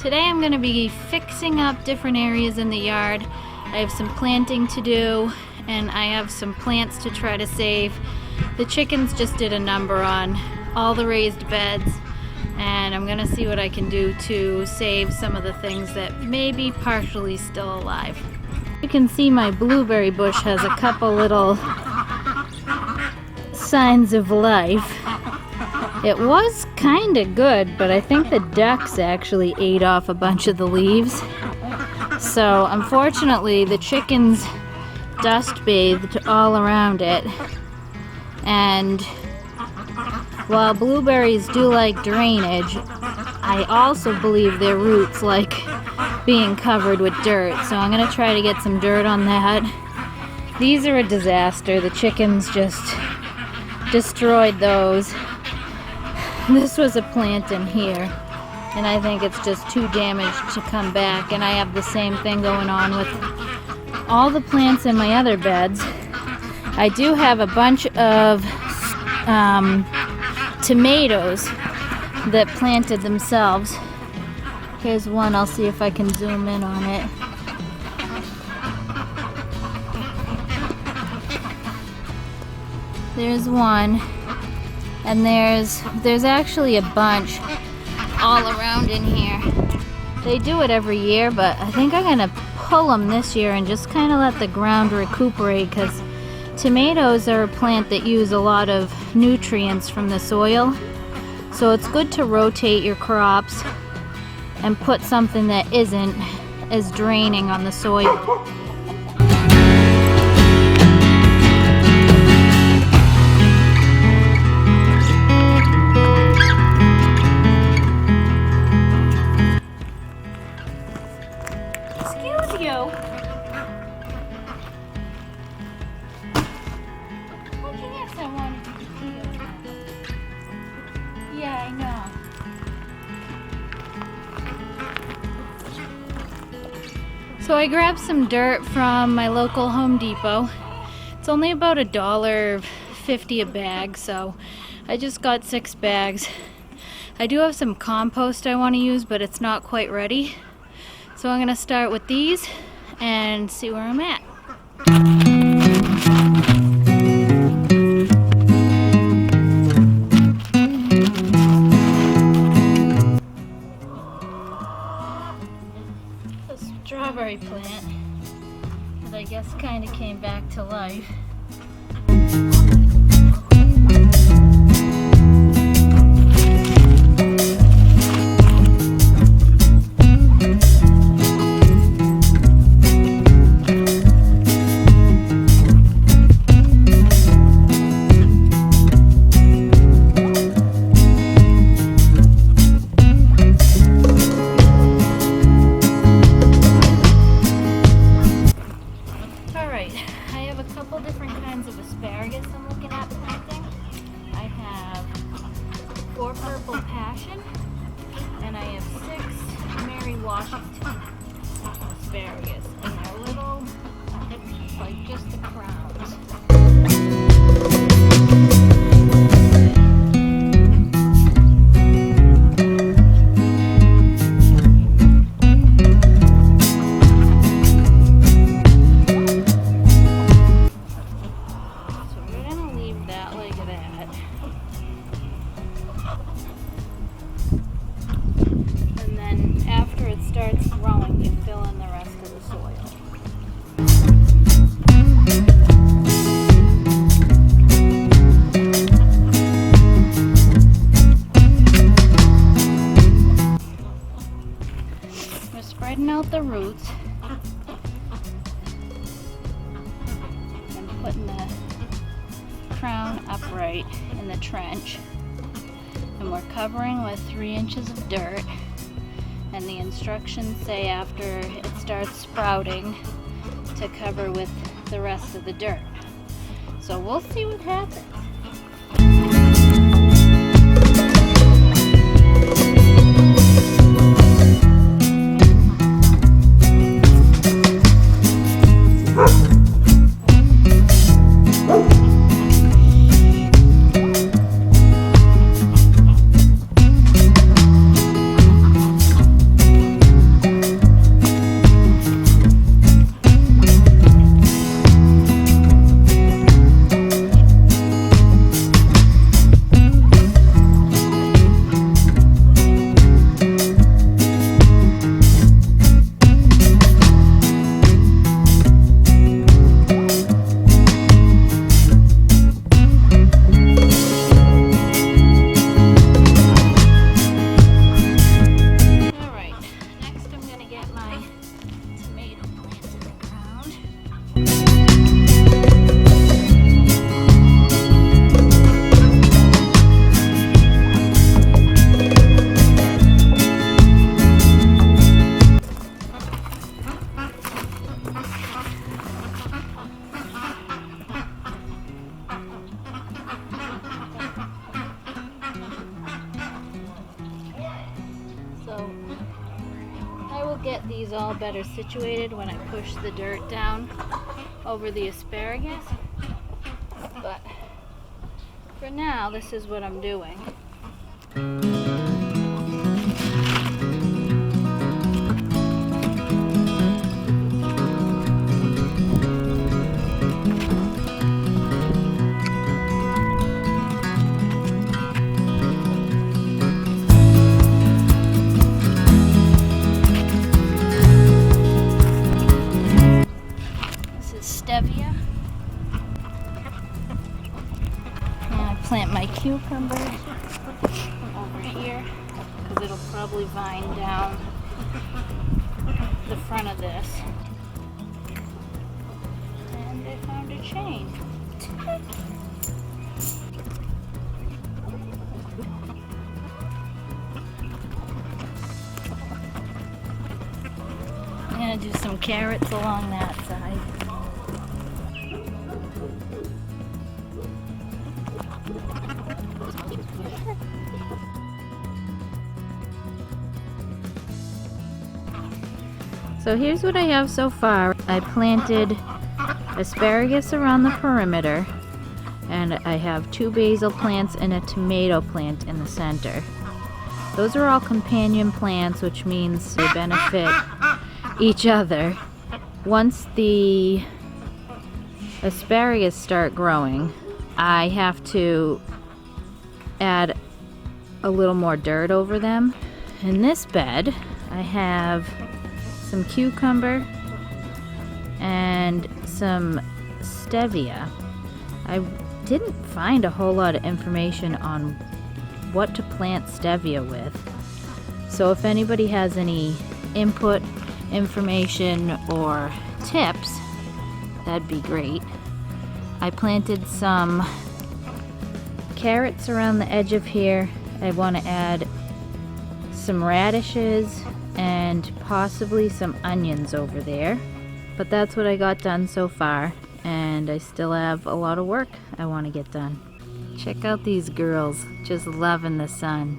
Today I'm going to be fixing up different areas in the yard. I have some planting to do and I have some plants to try to save. The chickens just did a number on all the raised beds and I'm going to see what I can do to save some of the things that may be partially still alive. You can see my blueberry bush has a couple little signs of life. It was kind of good, but I think the ducks actually ate off a bunch of the leaves. So unfortunately the chickens dust bathed all around it. And while blueberries do like drainage, I also believe their roots like being covered with dirt. So I'm going to try to get some dirt on that. These are a disaster. The chickens just destroyed those. This was a plant in here, and I think it's just too damaged to come back. And I have the same thing going on with all the plants in my other beds. I do have a bunch of tomatoes that planted themselves. Here's one. I'll see if I can zoom in on it. There's one. And there's actually a bunch all around in here. They do it every year, but I think I'm gonna pull them this year and just kind of let the ground recuperate, because tomatoes are a plant that use a lot of nutrients from the soil. So it's good to rotate your crops and put something that isn't as draining on the soil. Yeah, I know. So I grabbed some dirt from my local Home Depot. It's only about $1.50 a bag, so I just got 6 bags. I do have some compost I want to use, but it's not quite ready. So I'm going to start with these and see where I'm at. Strawberry plant that I guess kind of came back to life. Different kinds of asparagus I'm looking at planting. I have 4 purple passion and I have 6 Mary Washington asparagus, and they're little, like just the crowns. And then after it starts growing, you fill in the rest of the soil. We're spreading out the roots and putting the crown upright in the trench. And we're covering with 3 inches of dirt, and the instructions say after it starts sprouting to cover with the rest of the dirt. So we'll see what happens. get these all better situated when I push the dirt down over the asparagus. But for now, this is what I'm doing. Stevia. And I plant my cucumbers over here because it'll probably vine down the front of this. And I found a chain. I'm gonna do some carrots along that side. So here's what I have so far. I planted asparagus around the perimeter, and I have 2 basil plants and a tomato plant in the center. Those are all companion plants, which means they benefit each other. Once the asparagus start growing, I have to add a little more dirt over them. In this bed, I have some cucumber and some stevia. I didn't find a whole lot of information on what to plant stevia with. So if anybody has any input, information, or tips, that'd be great. I planted some carrots around the edge of here. I want to add some radishes and possibly some onions over there. But that's what I got done so far, and I still have a lot of work I want to get done. Check out these girls, just loving the sun.